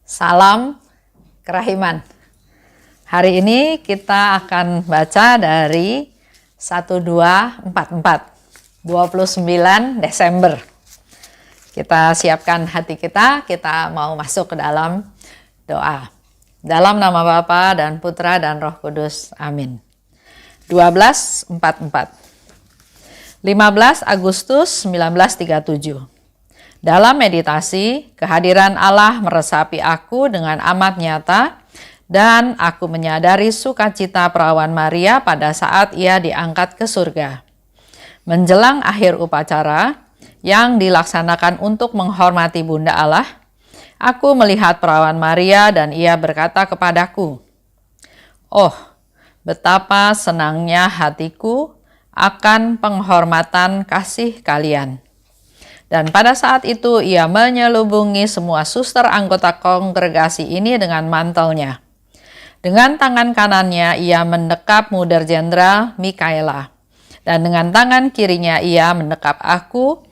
Salam kerahiman. Hari ini kita akan baca dari 1244, 29 Desember. Kita siapkan hati kita mau masuk ke dalam doa. Dalam nama Bapa dan Putra dan Roh Kudus. Amin. 1244. 15 Agustus 1937. Dalam meditasi, kehadiran Allah meresapi aku dengan amat nyata dan aku menyadari sukacita perawan Maria pada saat ia diangkat ke surga. Menjelang akhir upacara yang dilaksanakan untuk menghormati Bunda Allah, aku melihat perawan Maria dan ia berkata kepadaku, "Oh, betapa senangnya hatiku akan penghormatan kasih kalian." Dan pada saat itu ia menyelubungi semua suster anggota kongregasi ini dengan mantelnya. Dengan tangan kanannya ia mendekap Muder Jenderal Mikaela. Dan dengan tangan kirinya ia mendekap aku,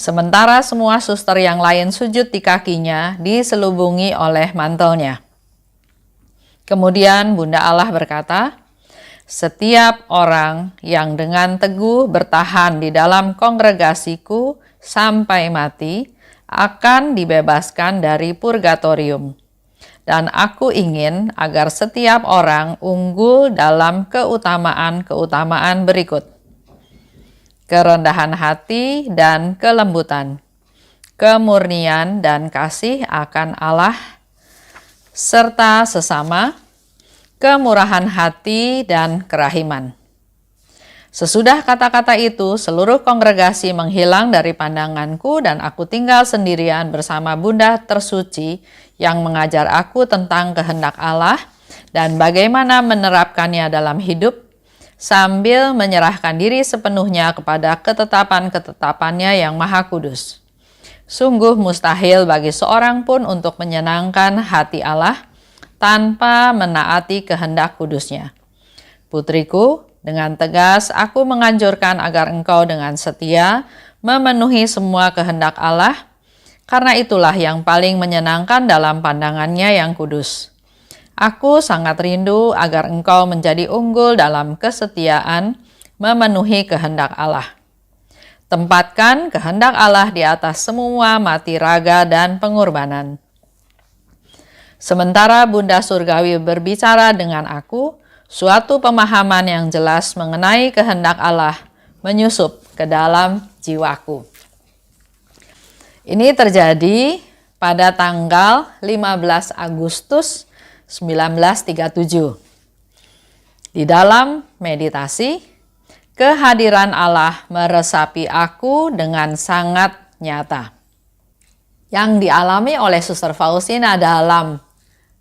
sementara semua suster yang lain sujud di kakinya diselubungi oleh mantelnya. Kemudian Bunda Allah berkata, "Setiap orang yang dengan teguh bertahan di dalam kongregasiku sampai mati akan dibebaskan dari purgatorium. Dan aku ingin agar setiap orang unggul dalam keutamaan-keutamaan berikut: kerendahan hati dan kelembutan, kemurnian dan kasih akan Allah, serta sesama, kemurahan hati dan kerahiman." Sesudah kata-kata itu, seluruh kongregasi menghilang dari pandanganku dan aku tinggal sendirian bersama Bunda tersuci yang mengajar aku tentang kehendak Allah dan bagaimana menerapkannya dalam hidup sambil menyerahkan diri sepenuhnya kepada ketetapan-ketetapannya yang maha kudus. Sungguh mustahil bagi seorang pun untuk menyenangkan hati Allah tanpa menaati kehendak kudusnya. Putriku, dengan tegas aku menganjurkan agar engkau dengan setia memenuhi semua kehendak Allah, karena itulah yang paling menyenangkan dalam pandangannya yang kudus. Aku sangat rindu agar engkau menjadi unggul dalam kesetiaan memenuhi kehendak Allah. Tempatkan kehendak Allah di atas semua mati raga dan pengorbanan. Sementara Bunda Surgawi berbicara dengan aku, suatu pemahaman yang jelas mengenai kehendak Allah menyusup ke dalam jiwaku. Ini terjadi pada tanggal 15 Agustus 1937. Di dalam meditasi, kehadiran Allah meresapi aku dengan sangat nyata. Yang dialami oleh Suster Faustina dalam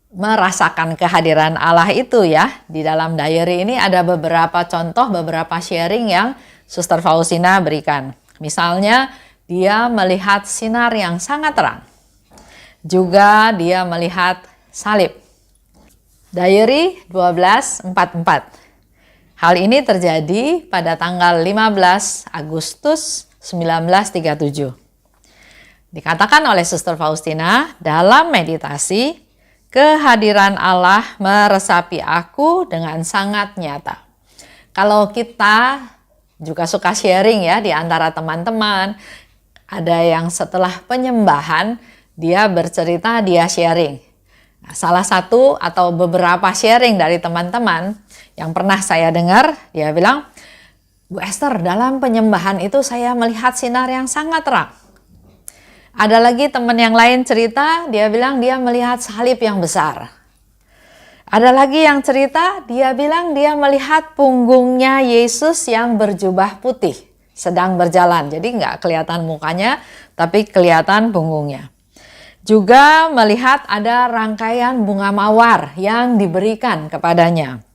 merasakan kehadiran Allah itu ya. Di dalam diary ini ada beberapa contoh, beberapa sharing yang Suster Faustina berikan. Misalnya dia melihat sinar yang sangat terang. Juga dia melihat salib. Diary 1244. Hal ini terjadi pada tanggal 15 Agustus 1937. Dikatakan oleh Suster Faustina dalam meditasi, kehadiran Allah meresapi aku dengan sangat nyata. Kalau kita juga suka sharing ya di antara teman-teman, ada yang setelah penyembahan dia bercerita, dia sharing. Nah, salah satu atau beberapa sharing dari teman-teman yang pernah saya dengar, dia bilang, "Bu Esther, dalam penyembahan itu saya melihat sinar yang sangat terang." Ada lagi teman yang lain cerita, dia bilang dia melihat salib yang besar. Ada lagi yang cerita, dia bilang dia melihat punggungnya Yesus yang berjubah putih sedang berjalan. Jadi nggak kelihatan mukanya, tapi kelihatan punggungnya. Juga melihat ada rangkaian bunga mawar yang diberikan kepadanya.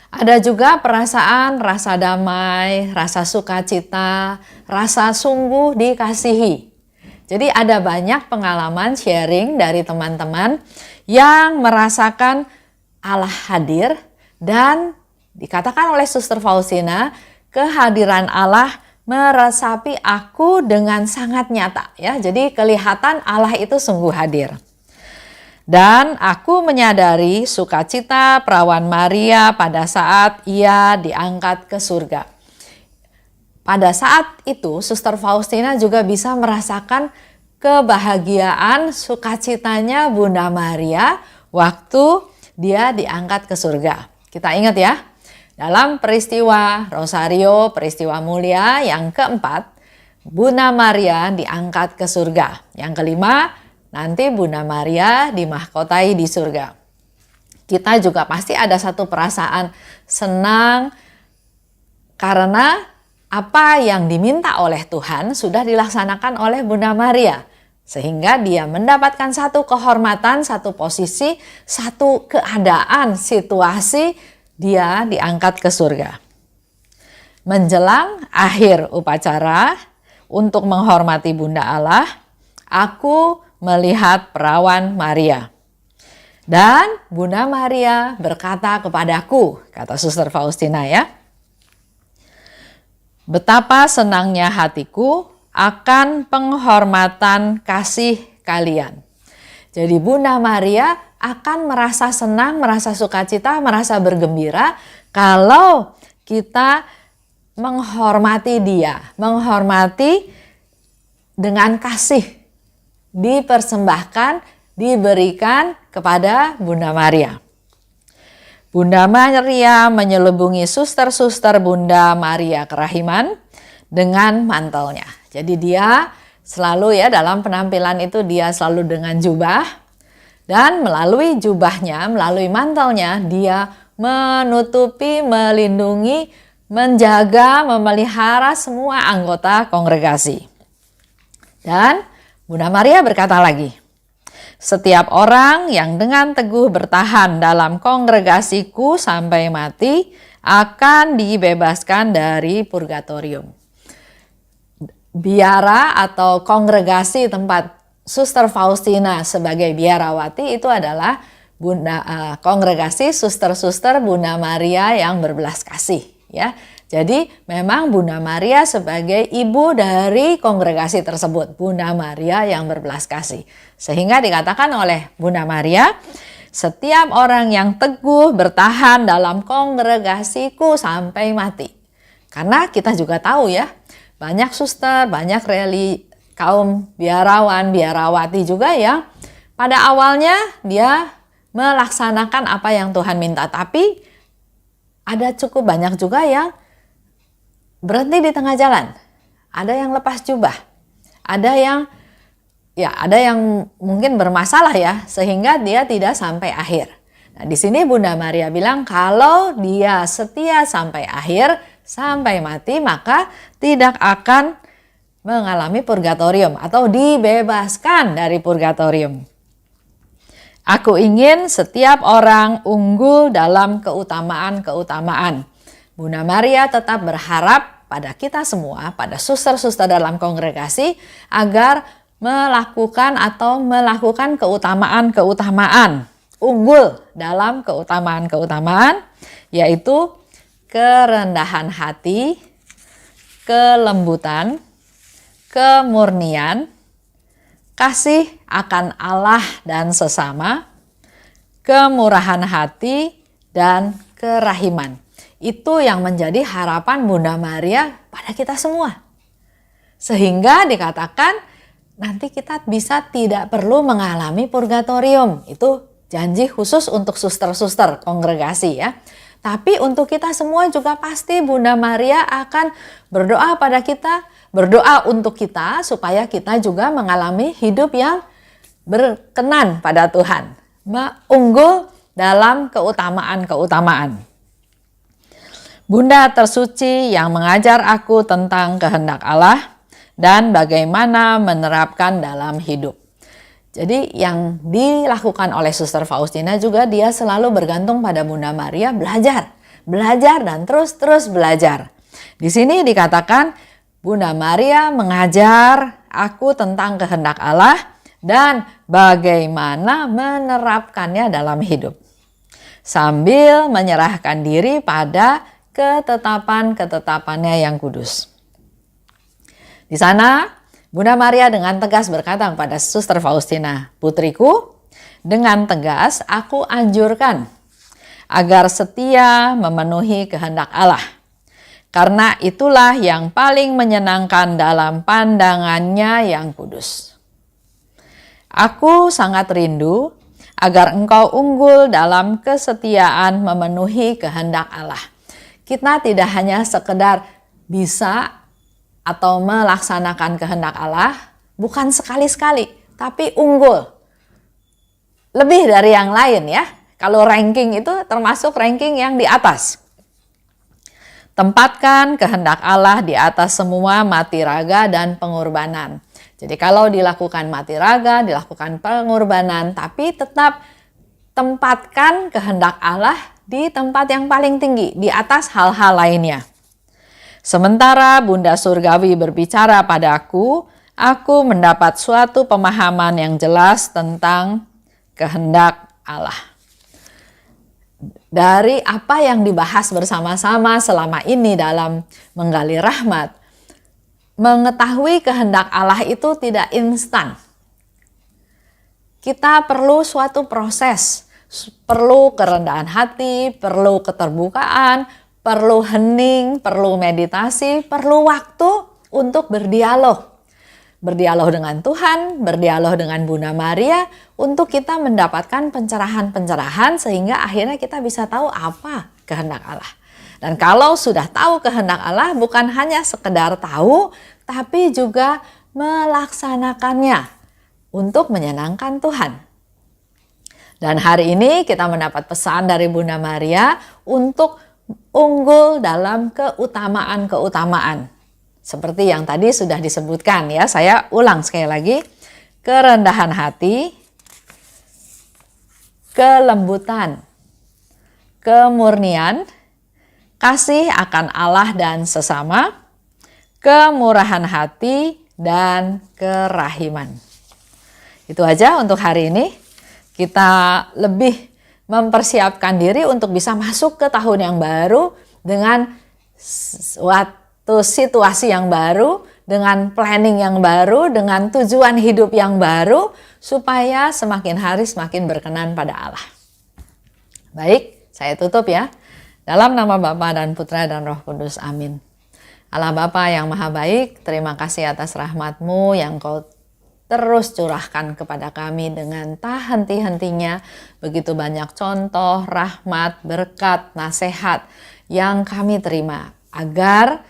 Ada juga perasaan rasa damai, rasa sukacita, rasa sungguh dikasihi. Jadi ada banyak pengalaman sharing dari teman-teman yang merasakan Allah hadir dan dikatakan oleh Suster Faustina, kehadiran Allah meresapi aku dengan sangat nyata ya. Jadi kelihatan Allah itu sungguh hadir. Dan aku menyadari sukacita perawan Maria pada saat ia diangkat ke surga. Pada saat itu, Suster Faustina juga bisa merasakan kebahagiaan sukacitanya Bunda Maria waktu dia diangkat ke surga. Kita ingat ya, dalam peristiwa Rosario, peristiwa mulia yang keempat, Bunda Maria diangkat ke surga. Yang kelima, nanti Bunda Maria dimahkotai di surga. Kita juga pasti ada satu perasaan senang karena apa yang diminta oleh Tuhan sudah dilaksanakan oleh Bunda Maria. Sehingga dia mendapatkan satu kehormatan, satu posisi, satu keadaan, situasi, dia diangkat ke surga. Menjelang akhir upacara, untuk menghormati Bunda Allah, aku melihat perawan Maria. Dan Bunda Maria berkata kepadaku, kata Suster Faustina ya, betapa senangnya hatiku akan penghormatan kasih kalian. Jadi Bunda Maria akan merasa senang, merasa sukacita, merasa bergembira kalau kita menghormati dia, menghormati dengan kasih, dipersembahkan, diberikan kepada Bunda Maria. Bunda Maria menyelubungi suster-suster Bunda Maria Kerahiman dengan mantelnya. Jadi dia selalu ya dalam penampilan itu dia selalu dengan jubah, dan melalui jubahnya, melalui mantelnya dia menutupi, melindungi, menjaga, memelihara semua anggota kongregasi. Dan Bunda Maria berkata lagi, setiap orang yang dengan teguh bertahan dalam kongregasiku sampai mati akan dibebaskan dari purgatorium. Biara atau kongregasi tempat Suster Faustina sebagai biarawati itu adalah kongregasi suster-suster Bunda Maria yang berbelas kasih. Ya, jadi memang Bunda Maria sebagai ibu dari kongregasi tersebut, Bunda Maria yang berbelas kasih. Sehingga dikatakan oleh Bunda Maria, setiap orang yang teguh bertahan dalam kongregasiku sampai mati. Karena kita juga tahu ya, banyak suster, banyak kaum biarawan, biarawati juga yang pada awalnya dia melaksanakan apa yang Tuhan minta, tapi ada cukup banyak juga yang berhenti di tengah jalan. Ada yang lepas jubah. Ada yang mungkin bermasalah ya, sehingga dia tidak sampai akhir. Nah, di sini Bunda Maria bilang kalau dia setia sampai akhir, sampai mati, maka tidak akan mengalami purgatorium atau dibebaskan dari purgatorium. Aku ingin setiap orang unggul dalam keutamaan-keutamaan. Bunda Maria tetap berharap pada kita semua, pada suster-suster dalam kongregasi, agar melakukan keutamaan-keutamaan, unggul dalam keutamaan-keutamaan, yaitu kerendahan hati, kelembutan, kemurnian, kasih akan Allah dan sesama, kemurahan hati, dan kerahiman. Itu yang menjadi harapan Bunda Maria pada kita semua. Sehingga dikatakan nanti kita bisa tidak perlu mengalami purgatorium. Itu janji khusus untuk suster-suster kongregasi ya. Tapi untuk kita semua juga pasti Bunda Maria akan berdoa pada kita, berdoa untuk kita supaya kita juga mengalami hidup yang berkenan pada Tuhan, unggul dalam keutamaan-keutamaan. Bunda tersuci yang mengajar aku tentang kehendak Allah dan bagaimana menerapkan dalam hidup. Jadi yang dilakukan oleh Suster Faustina juga dia selalu bergantung pada Bunda Maria, belajar dan terus belajar. Di sini dikatakan Bunda Maria mengajar aku tentang kehendak Allah dan bagaimana menerapkannya dalam hidup. Sambil menyerahkan diri pada ketetapan-ketetapannya yang kudus. Di sana Bunda Maria dengan tegas berkata kepada Suster Faustina, putriku, Dengan tegas aku anjurkan agar setia memenuhi kehendak Allah. Karena itulah yang paling menyenangkan dalam pandangannya yang kudus. Aku sangat rindu agar engkau unggul dalam kesetiaan memenuhi kehendak Allah. Kita tidak hanya sekedar bisa atau melaksanakan kehendak Allah, bukan sekali-sekali, tapi unggul. Lebih dari yang lain ya. Kalau ranking itu termasuk ranking yang di atas. Tempatkan kehendak Allah di atas semua mati raga dan pengorbanan. Jadi kalau dilakukan mati raga, dilakukan pengorbanan, tapi tetap tempatkan kehendak Allah di tempat yang paling tinggi, di atas hal-hal lainnya. Sementara Bunda Surgawi berbicara padaku, aku mendapat suatu pemahaman yang jelas tentang kehendak Allah. Dari apa yang dibahas bersama-sama selama ini dalam menggali rahmat, mengetahui kehendak Allah itu tidak instan. Kita perlu suatu proses, perlu kerendahan hati, perlu keterbukaan, perlu hening, perlu meditasi, perlu waktu untuk berdialog. Berdialog dengan Tuhan, berdialog dengan Bunda Maria untuk kita mendapatkan pencerahan-pencerahan sehingga akhirnya kita bisa tahu apa kehendak Allah. Dan kalau sudah tahu kehendak Allah, bukan hanya sekedar tahu, tapi juga melaksanakannya untuk menyenangkan Tuhan. Dan hari ini kita mendapat pesan dari Bunda Maria untuk unggul dalam keutamaan-keutamaan. Seperti yang tadi sudah disebutkan ya, saya ulang sekali lagi. Kerendahan hati, kelembutan, kemurnian, kasih akan Allah dan sesama, kemurahan hati, dan kerahiman. Itu aja untuk hari ini. Kita lebih mempersiapkan diri untuk bisa masuk ke tahun yang baru dengan suatu situasi yang baru, dengan planning yang baru, dengan tujuan hidup yang baru, supaya semakin hari semakin berkenan pada Allah. Baik, saya tutup ya. Dalam nama Bapa dan Putra dan Roh Kudus, amin. Allah Bapa yang maha baik, terima kasih atas rahmat-Mu yang Kau terus curahkan kepada kami dengan tak henti-hentinya. Begitu banyak contoh, rahmat, berkat, nasihat yang kami terima. Agar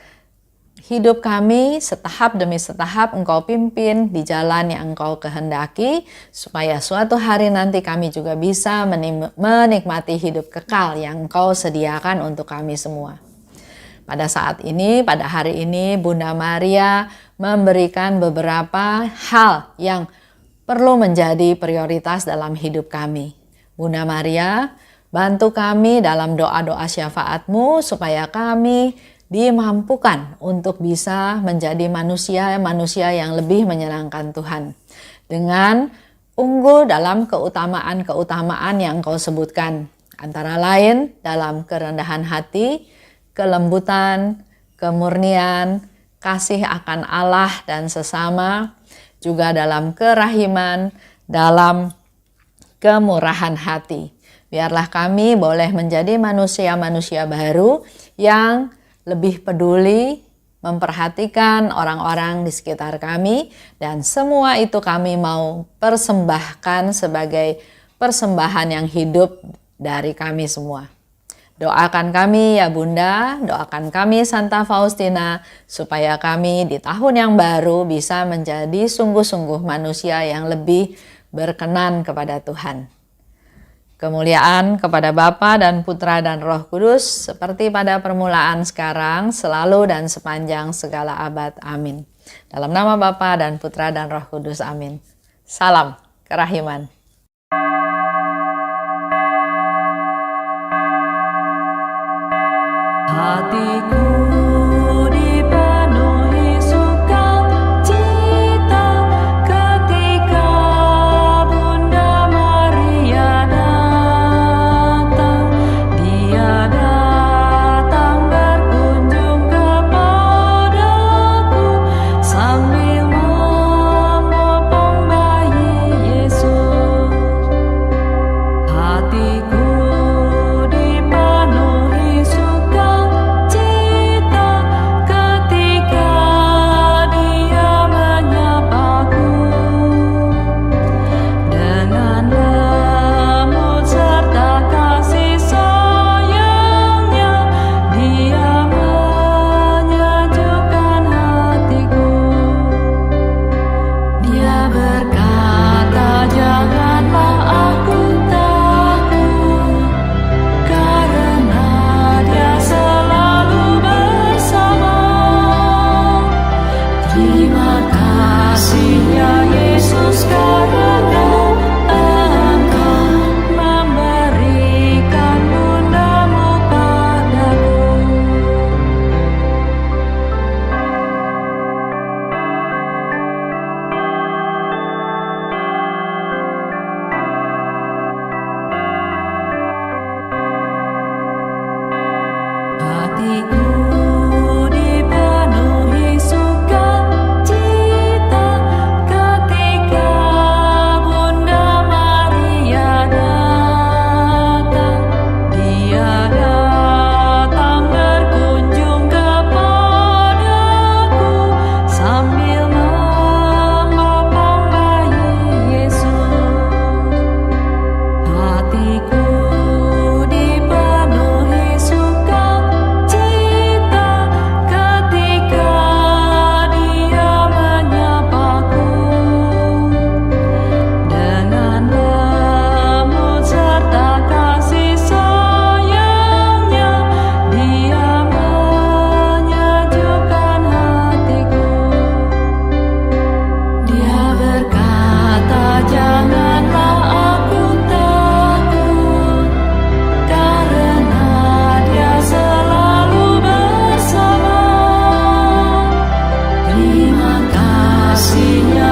hidup kami setahap demi setahap Engkau pimpin di jalan yang Engkau kehendaki, supaya suatu hari nanti kami juga bisa menikmati hidup kekal yang Engkau sediakan untuk kami semua. Pada saat ini, pada hari ini, Bunda Maria memberikan beberapa hal yang perlu menjadi prioritas dalam hidup kami. Bunda Maria, bantu kami dalam doa-doa syafaat-Mu supaya kami dimampukan untuk bisa menjadi manusia yang lebih menyenangkan Tuhan. Dengan unggul dalam keutamaan-keutamaan yang Kau sebutkan. Antara lain dalam kerendahan hati, kelembutan, kemurnian, kasih akan Allah dan sesama, juga dalam kerahiman, dalam kemurahan hati. Biarlah kami boleh menjadi manusia-manusia baru yang lebih peduli, memperhatikan orang-orang di sekitar kami, dan semua itu kami mau persembahkan sebagai persembahan yang hidup dari kami semua. Doakan kami ya Bunda, doakan kami Santa Faustina, supaya kami di tahun yang baru bisa menjadi sungguh-sungguh manusia yang lebih berkenan kepada Tuhan. Kemuliaan kepada Bapa dan Putra dan Roh Kudus, seperti pada permulaan sekarang, selalu dan sepanjang segala abad. Amin. Dalam nama Bapa dan Putra dan Roh Kudus. Amin. Salam kerahiman. Hatiku dipenuhi sukacita ketika Bunda Maria datang. Dia datang berkunjung kepadaku sambil memopong bayi Yesus. kasih-Nya